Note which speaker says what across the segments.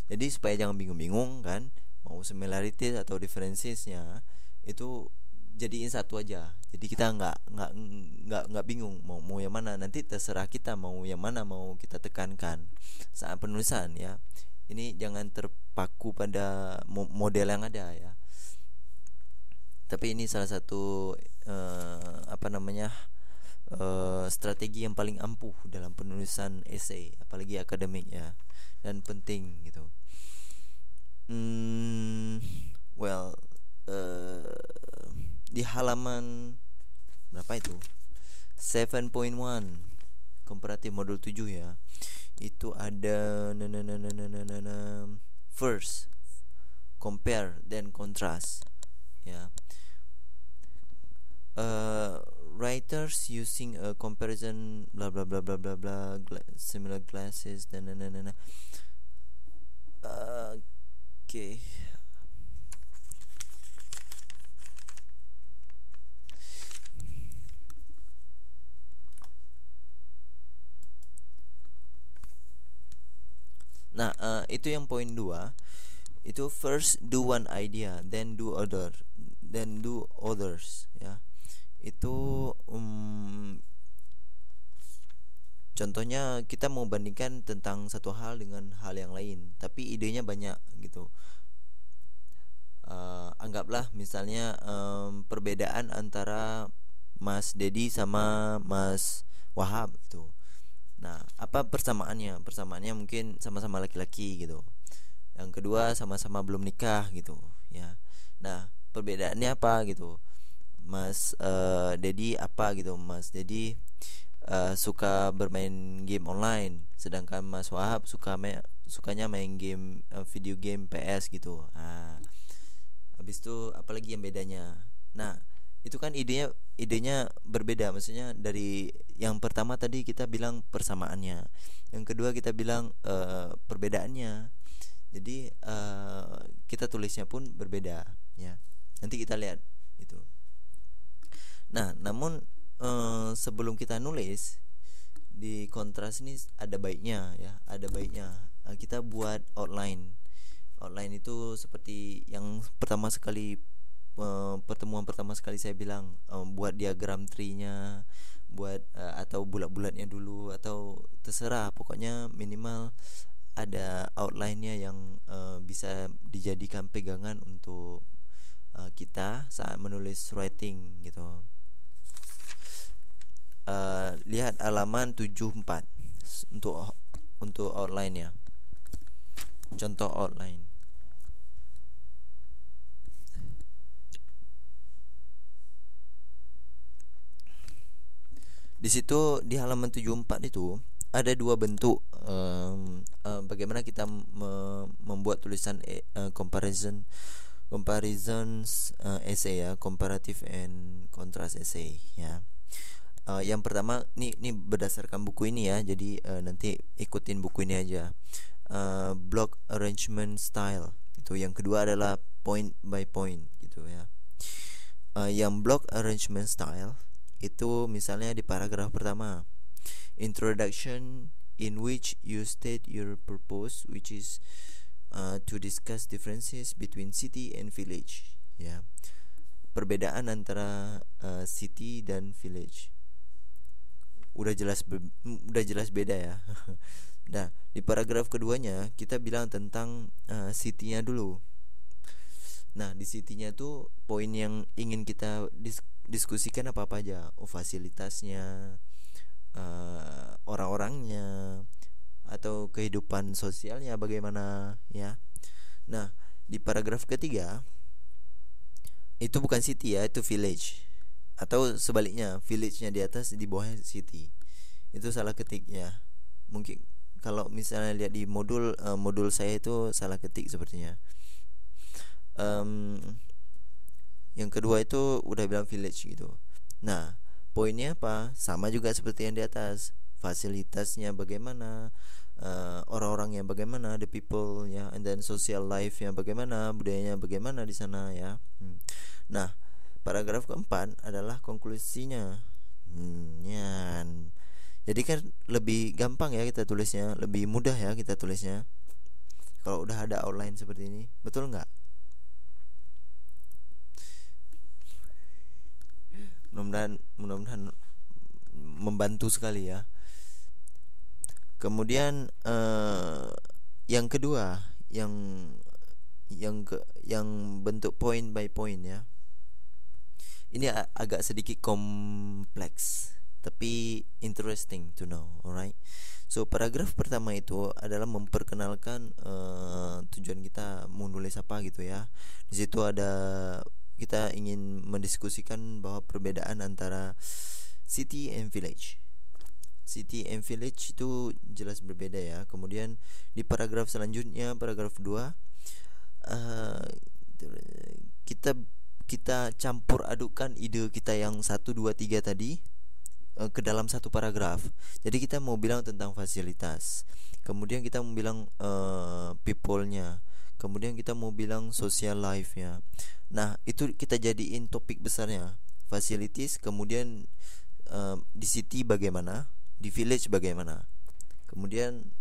Speaker 1: Jadi supaya jangan bingung-bingung kan, mau similarities atau differencesnya itu jadiin satu aja. Jadi kita nggak bingung mau yang mana. Nanti terserah kita mau yang mana mau kita tekankan saat penulisan ya. Ini jangan terpaku pada model yang ada ya. Tapi ini salah satu apa namanya strategi yang paling ampuh dalam penulisan essay, apalagi akademik ya, dan penting gitu. Hmm, well, uh, di halaman berapa itu? 7.1 komparatif modul 7 ya. Itu ada first compare then contrast ya. Writers using a comparison blah blah blah blah blah blah similar glasses dan okay. Nah, itu yang poin 2. Itu first do one idea, then do others ya. Itu contohnya kita mau bandingkan tentang satu hal dengan hal yang lain, tapi idenya banyak gitu. Anggaplah misalnya perbedaan antara Mas Dedi sama Mas Wahab gitu. Nah, apa persamaannya? Persamaannya mungkin sama-sama laki-laki gitu. Yang kedua sama-sama belum nikah gitu ya. Nah, perbedaannya apa gitu? Mas Dedi apa gitu? Mas Dedi suka bermain game online, sedangkan Mas Wahab sukanya main game video game PS gitu. Nah, habis itu apalagi yang bedanya? Nah, itu kan idenya berbeda. Maksudnya dari yang pertama tadi kita bilang persamaannya, yang kedua kita bilang perbedaannya. Jadi kita tulisnya pun berbeda ya. Nanti kita lihat itu. Nah, namun sebelum kita nulis di kontras ini ada baiknya ya, ada baiknya kita buat outline. Outline itu seperti yang pertama sekali pertemuan pertama sekali saya bilang, buat diagram tree-nya, buat atau bulat-bulatnya dulu atau terserah, pokoknya minimal ada outline-nya yang bisa dijadikan pegangan untuk kita saat menulis writing gitu. Lihat halaman 74 untuk outline ya. Contoh outline. Di situ di halaman 74 itu ada dua bentuk bagaimana kita membuat tulisan comparisons essay ya, comparative and contrast essay ya. Yang pertama nih berdasarkan buku ini ya, jadi nanti ikutin buku ini aja. Block arrangement style itu. Yang kedua adalah point by point gitu ya. Yang block arrangement style itu misalnya di paragraf pertama, introduction in which you state your purpose, which is to discuss differences between city and village ya. Perbedaan antara city dan village. Udah jelas beda ya. Nah, di paragraf keduanya kita bilang tentang city-nya dulu. Nah, di city-nya tuh poin yang ingin kita diskusikan apa aja. Fasilitasnya, orang-orangnya, atau kehidupan sosialnya bagaimana ya. Nah, di paragraf ketiga itu bukan city ya, itu village. Atau sebaliknya, village-nya di atas, di bawahnya city. Itu salah ketik ya. Mungkin kalau misalnya lihat di modul saya itu salah ketik sepertinya. Yang kedua itu udah bilang village gitu. Nah, poinnya apa? Sama juga seperti yang di atas. Fasilitasnya bagaimana, orang-orangnya bagaimana, the people ya, and then social life-nya bagaimana, budayanya bagaimana di sana ya. Nah, paragraf keempat adalah konklusinya. Jadi kan lebih gampang ya kita tulisnya, lebih mudah ya kita tulisnya. kalau udah ada outline seperti ini, betul nggak? Mudah-mudahan membantu sekali ya. Kemudian yang kedua, yang bentuk point by point ya. Ini agak sedikit kompleks, tapi interesting to know, alright. So paragraf pertama itu adalah memperkenalkan tujuan kita mau nulis apa gitu ya. Di situ ada kita ingin mendiskusikan bahwa perbedaan antara city and village. City and village itu jelas berbeda ya. Kemudian di paragraf selanjutnya, paragraf 2, kita kita campur adukkan ide kita yang 1, 2, 3 tadi ke dalam satu paragraf. Jadi kita mau bilang tentang fasilitas, kemudian kita mau bilang people-nya, kemudian kita mau bilang social life-nya. Nah, itu kita jadiin topik besarnya, facilities, kemudian di city bagaimana, di village bagaimana, kemudian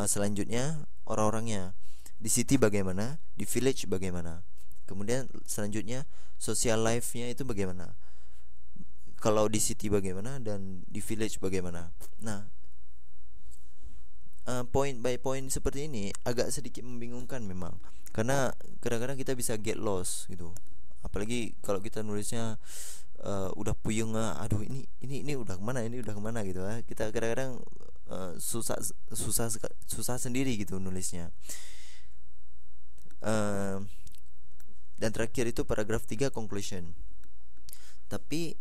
Speaker 1: selanjutnya orang-orangnya, di city bagaimana, di village bagaimana, kemudian selanjutnya social life-nya itu bagaimana, kalau di city bagaimana dan di village bagaimana. Nah, point by point seperti ini agak sedikit membingungkan memang, karena kadang-kadang kita bisa get lost gitu. Apalagi kalau kita nulisnya udah puyeng, aduh ini udah kemana, ini udah kemana gitu ya. Kita kadang-kadang susah sendiri gitu nulisnya. Dan terakhir itu paragraf 3 conclusion. Tapi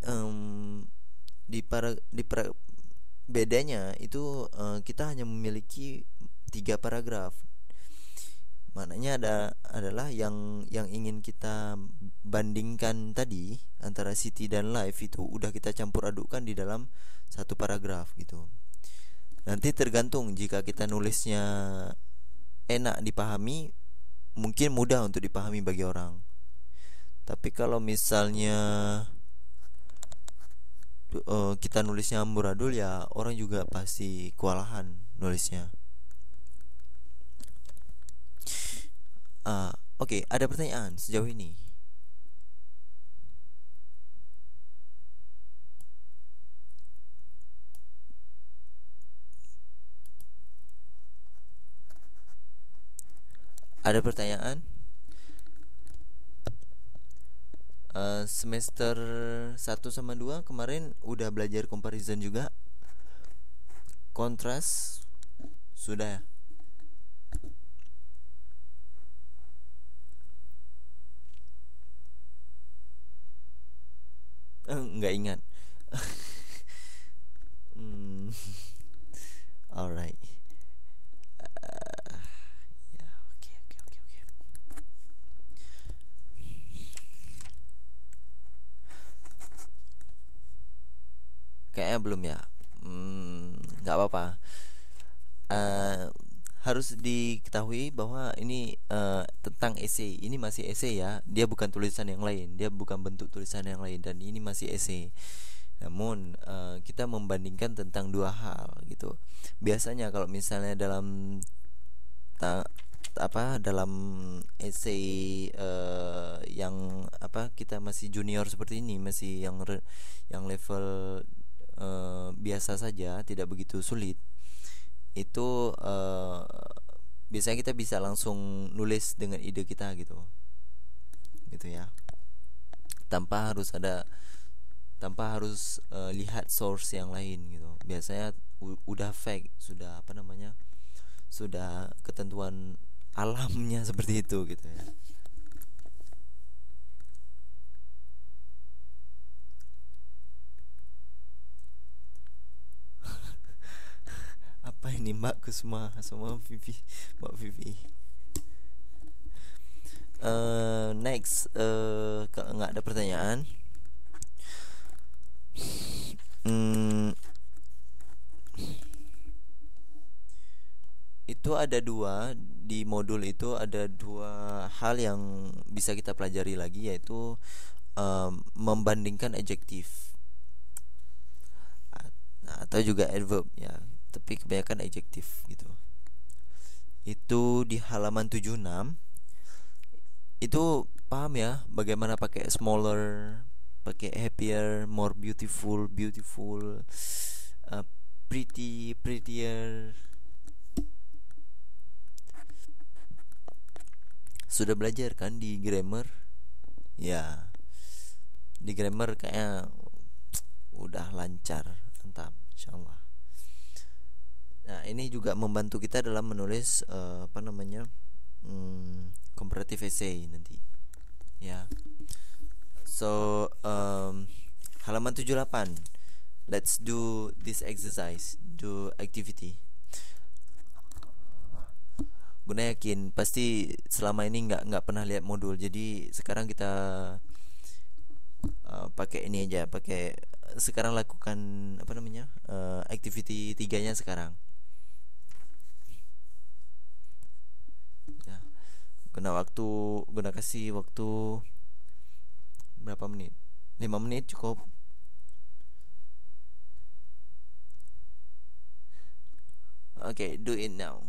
Speaker 1: bedanya itu kita hanya memiliki 3 paragraf. Maknanya adalah yang ingin kita bandingkan tadi antara city dan life itu udah kita campur adukkan di dalam satu paragraf gitu. Nanti tergantung, jika kita nulisnya enak dipahami, mungkin mudah untuk dipahami bagi orang. Tapi kalau misalnya kita nulisnya amburadul, ya orang juga pasti kewalahan nulisnya. Oke, ada pertanyaan sejauh ini? Ada pertanyaan? Semester 1 sama 2 kemarin udah belajar comparison juga? Kontras sudah ya? Nggak ingat. Alright. Ya, oke. Kayaknya belum ya. Nggak apa-apa. Harus diketahui bahwa ini tentang esai. Ini masih esai ya. Dia bukan tulisan yang lain. Dia bukan bentuk tulisan yang lain. Dan ini masih esai. Namun kita membandingkan tentang dua hal gitu. Biasanya kalau misalnya dalam dalam esai yang kita masih junior seperti ini, masih yang level biasa saja, tidak begitu sulit, itu biasanya kita bisa langsung nulis dengan ide kita gitu ya, tanpa harus lihat source yang lain gitu. Biasanya udah fake, sudah sudah ketentuan alamnya seperti itu gitu ya. Apa ini Mbak Kusma sama Vivi, Mbak Vivi? Next, kalau nggak ada pertanyaan, itu ada di modul itu ada dua hal yang bisa kita pelajari lagi, yaitu membandingkan adjektif atau juga adverb ya, tapi kebanyakan adjektif gitu. Itu di halaman 76. Itu paham ya bagaimana pakai smaller, pakai happier, more beautiful, beautiful, uh, pretty, prettier. Sudah belajar kan di grammar? Ya, di grammar kayaknya udah lancar, mantap, insyaallah. Nah, ini juga membantu kita dalam menulis apa namanya? Comparative essay nanti. Ya. So, halaman 78. Let's do this exercise, do activity. Gue yakin pasti selama ini nggak pernah lihat modul, jadi sekarang kita pakai ini aja, pakai sekarang lakukan apa namanya activity tiganya sekarang. Ya, guna kasih waktu berapa menit? 5 menit cukup. Okay, do it now.